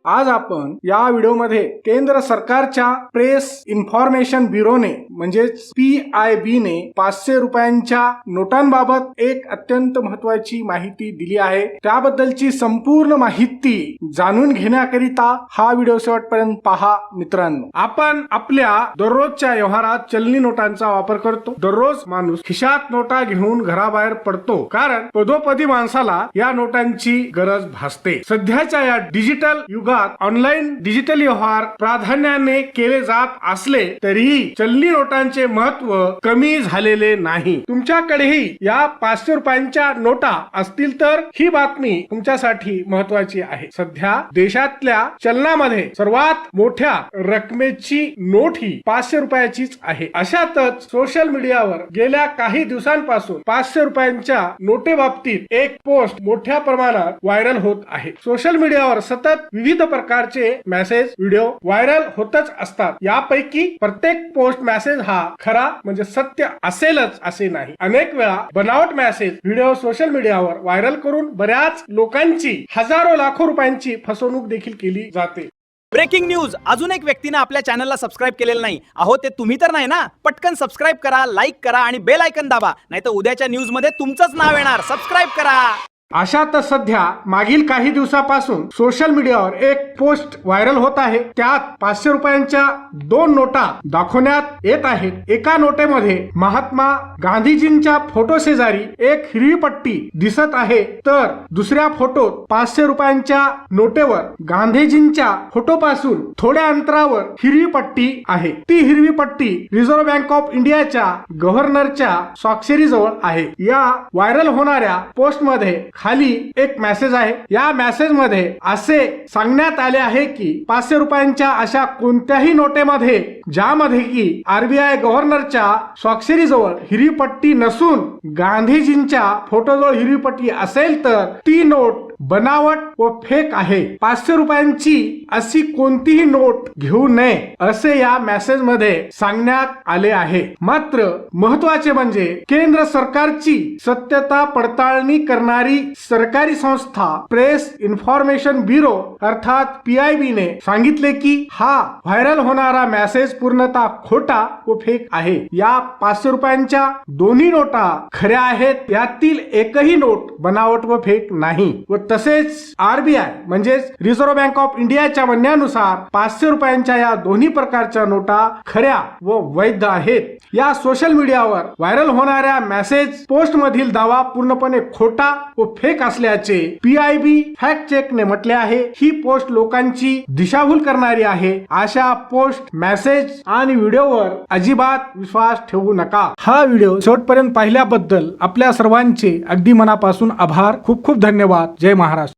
आज आपण या व्हिडिओमध्ये केंद्र सरकारच्या प्रेस इन्फॉर्मेशन ब्युरोने म्हणजेच PIB ने 500 रुपयांच्या नोटांबाबत एक अत्यंत महत्त्वाची माहिती दिली आहे। त्याबद्दलची संपूर्ण माहिती जाणून घेण्याकरिता हा व्हिडिओ शेवटपर्यंत पहा मित्रांनो। आपण आपल्या दररोजच्या व्यवहारात चलनी नोटांचा वापर करतो। दररोज माणूस खिशात नोटा घेऊन घराबाहेर पडतो, कारण पदोपदी माणसाला या नोटांची गरज भासते। सध्याच्या या डिजिटल युगात ऑनलाइन डिजिटल व्यवहार प्राधान्याने केले जात असले तरीही चलनी नोटांचे महत्त्व कमी झालेले नाही। तुमच्याकडेही या 500 रुपयांच्या नोटा असतील तर ही बातमी तुमच्यासाठी महत्त्वाची आहे। सध्या देशातल्या चलनामध्ये सर्वात मोठ्या रकमेची नोट ही 500 रुपयाचीच आहे। अशातच सोशल मीडियावर गेल्या काही दिवसांपासून 500 रुपयांच्या नोटेबाबतीत एक पोस्ट मोठ्या प्रमाणात व्हायरल होत आहे। सोशल मीडियावर सतत विविध प्रकारचे मेसेज व्हिडिओ व्हायरल होतच असतात। यापैकी प्रत्येक पोस्ट मेसेज हा खरा म्हणजे सत्य असेलच असे नाही। अनेक वेळा बनावट मेसेज व्हिडिओ सोशल मीडियावर व्हायरल करून बऱ्याच लोकांची हजारो लाखो रुपयांची फसवणूक देखील केली जाते। ब्रेकिंग न्यूज, अजून एक व्यक्तीने आपल्या चॅनलला सबस्क्राइब केलेलं नाही। अहो ते तुम्ही तर नाही ना? पटकन सबस्क्राइब करा, लाईक करा आणि बेल आयकन दाबा, नाहीतर उद्याच्या न्यूज मध्ये तुमचंच नाव येणार। सबस्क्राइब करा। अशातच सध्या मागील काही दिवसापासून सोशल मीडियावर एक पोस्ट व्हायरल होत आहे। त्यात 500 रुपयांच्या 2 नोटा दाखवण्यात येत आहेत। एका नोटेमध्ये महात्मा गांधीजींच्या फोटो शेजारी एक हिरवी पट्टी दिसत आहे, तर दुसऱ्या फोटोत 500 रुपयांच्या नोटेवर गांधीजींच्या फोटोपासून थोड्या अंतरावर हिरवी पट्टी आहे। ती हिरवी पट्टी रिझर्व्ह बँक ऑफ इंडियाच्या गव्हर्नरच्या स्वाक्षरीजवळ आहे। या व्हायरल होणाऱ्या पोस्ट मध्ये खाली एक मेसेज आहे। या मेसेज मध्ये असे सांगण्यात आले आहे की 500 रुपयांच्या अशा कोणत्याही नोटेमध्ये ज्यामध्ये की RBI गव्हर्नरच्या स्वाक्षरीजवळ हिरवी पट्टी नसून गांधीजींच्या फोटोजवळ हिरवी पट्टी असेल तर ती नोट बनावट व फेक आहे। 500 रुपयांची अशी कोणतीही नोट घेऊ नये असे या मेसेज मध्ये सांगण्यात आले आहे। मात्र महत्त्वाचे म्हणजे केंद्र सरकारची सत्यता पडताळणी करणारी सरकारी संस्था प्रेस इन्फॉर्मेशन ब्युरो अर्थात PIB ने सांगितले की हा व्हायरल होणारा मेसेज पूर्णतः खोटा व फेक आहे। या 500 रुपयांच्या दोन्ही नोटा खऱ्या आहेत। यातील एकही नोट बनावट व फेक नाही व तसेच RBI म्हणजेच रिझर्व्ह बँक ऑफ इंडियाच्या म्हणण्यानुसार 500 रुपयांच्या या दोन्ही प्रकारच्या नोटा खऱ्या व वैध आहेत। या सोशल मीडियावर व्हायरल होणाऱ्या मेसेज पोस्ट मधील दावा पूर्णपणे खोटा व फेक असल्याचे PIB फॅक्ट चेक ने म्हटले आहे। ही पोस्ट लोकांची दिशाभूल करणारी आहे। अशा पोस्ट मेसेज आणि व्हिडिओवर अजिबात विश्वास ठेवू नका। हा व्हिडिओ शेवटपर्यंत पाहिल्याबद्दल आपल्या सर्वांचे अगदी मनापासून आभार। खूप खूप धन्यवाद। जय महाराष्ट्र।